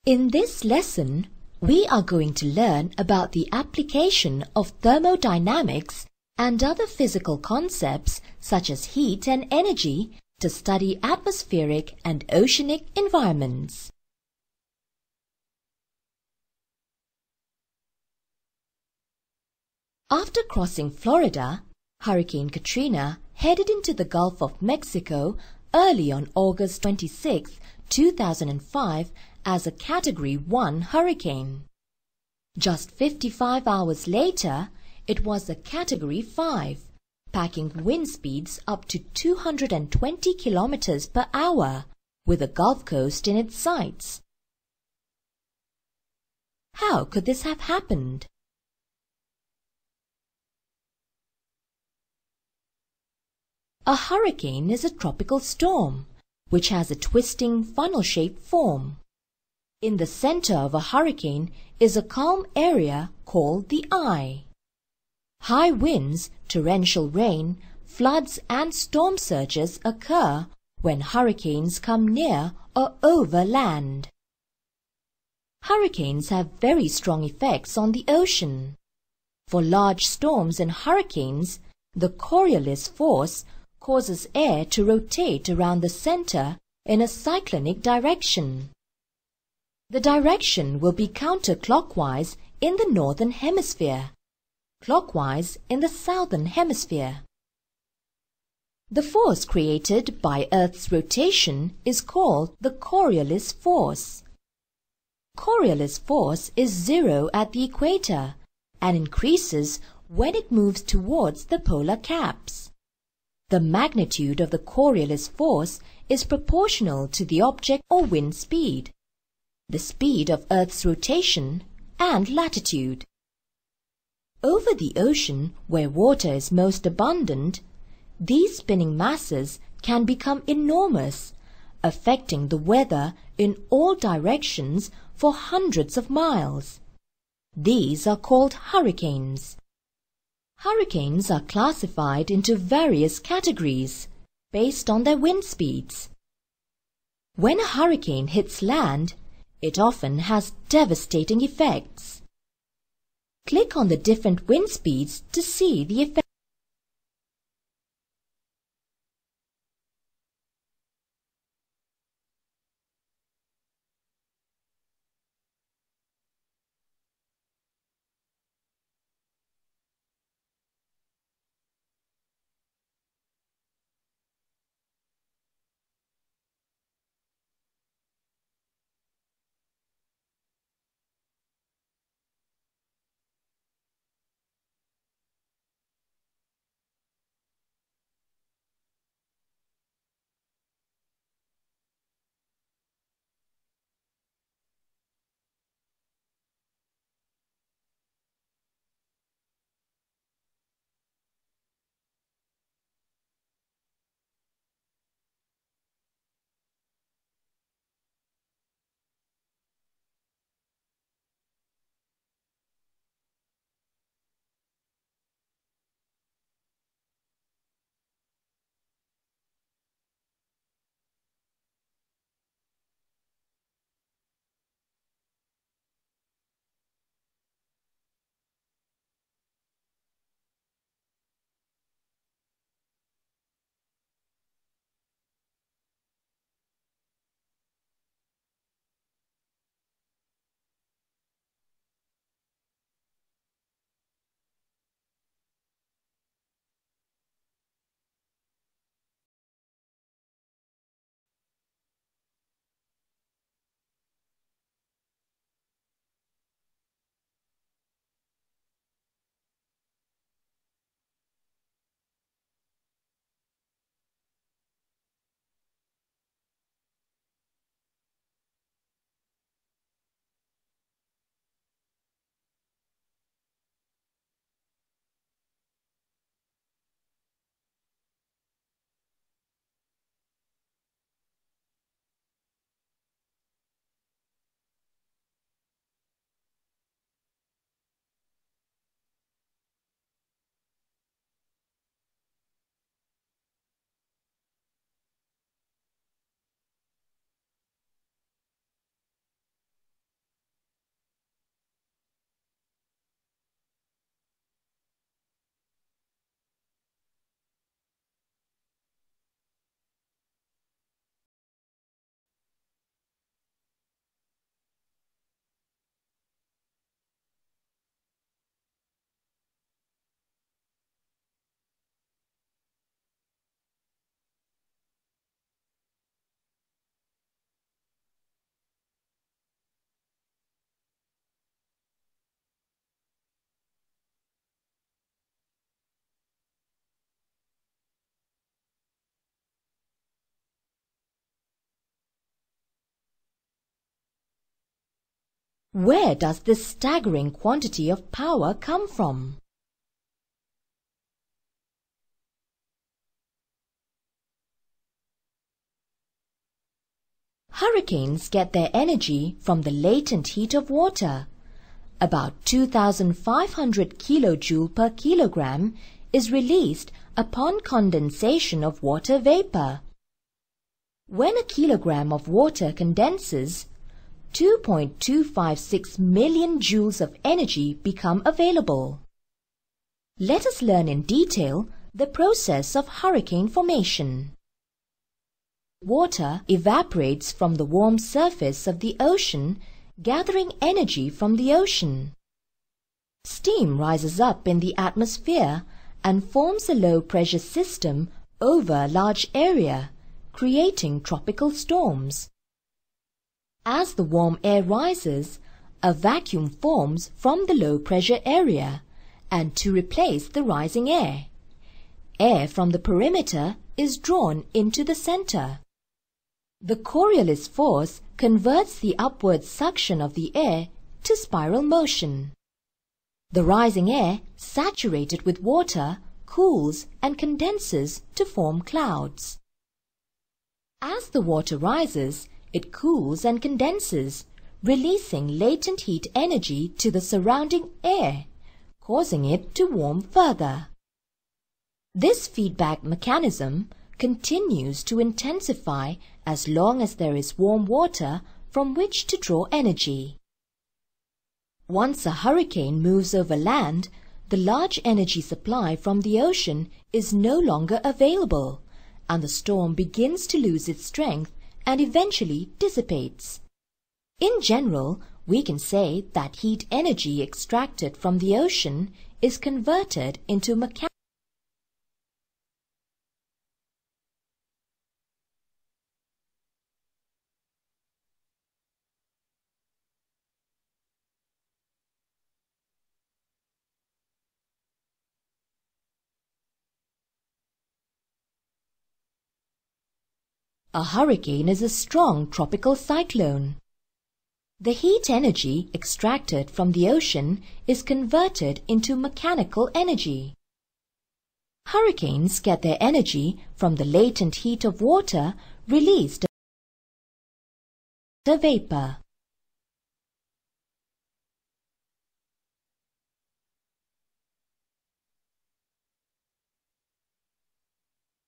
In this lesson, we are going to learn about the application of thermodynamics and other physical concepts such as heat and energy to study atmospheric and oceanic environments. After crossing Florida, Hurricane Katrina headed into the Gulf of Mexico early on August 26, 2005 as a Category 1 hurricane. Just 55 hours later, it was a Category 5, packing wind speeds up to 220 kilometers per hour, with the Gulf Coast in its sights. How could this have happened? A hurricane is a tropical storm, which has a twisting funnel-shaped form. In the center of a hurricane is a calm area called the eye. High winds, torrential rain, floods and storm surges occur when hurricanes come near or over land. Hurricanes have very strong effects on the ocean. For large storms and hurricanes, the Coriolis force causes air to rotate around the center in a cyclonic direction. The direction will be counterclockwise in the northern hemisphere, clockwise in the southern hemisphere. The force created by Earth's rotation is called the Coriolis force. Coriolis force is zero at the equator and increases when it moves towards the polar caps. The magnitude of the Coriolis force is proportional to the object or wind speed, the speed of Earth's rotation, and latitude. Over the ocean, where water is most abundant, these spinning masses can become enormous, affecting the weather in all directions for hundreds of miles. These are called hurricanes. Hurricanes are classified into various categories based on their wind speeds. When a hurricane hits land, it often has devastating effects. Click on the different wind speeds to see the effect. Where does this staggering quantity of power come from? Hurricanes get their energy from the latent heat of water. About 2,500 kilojoule per kilogram is released upon condensation of water vapor. When a kilogram of water condenses, 2.256 million joules of energy become available. Let us learn in detail the process of hurricane formation. Water evaporates from the warm surface of the ocean, gathering energy from the ocean. Steam rises up in the atmosphere and forms a low-pressure system over a large area, creating tropical storms. As the warm air rises, a vacuum forms from the low-pressure area, and to replace the rising air, air from the perimeter is drawn into the center. The Coriolis force converts the upward suction of the air to spiral motion. The rising air, saturated with water, cools and condenses to form clouds. As the water rises, it cools and condenses, releasing latent heat energy to the surrounding air, causing it to warm further. This feedback mechanism continues to intensify as long as there is warm water from which to draw energy. Once a hurricane moves over land, the large energy supply from the ocean is no longer available, and the storm begins to lose its strength and eventually dissipates. In general, we can say that heat energy extracted from the ocean is converted into mechanical. A hurricane is a strong tropical cyclone. The heat energy extracted from the ocean is converted into mechanical energy. Hurricanes get their energy from the latent heat of water released as vapor.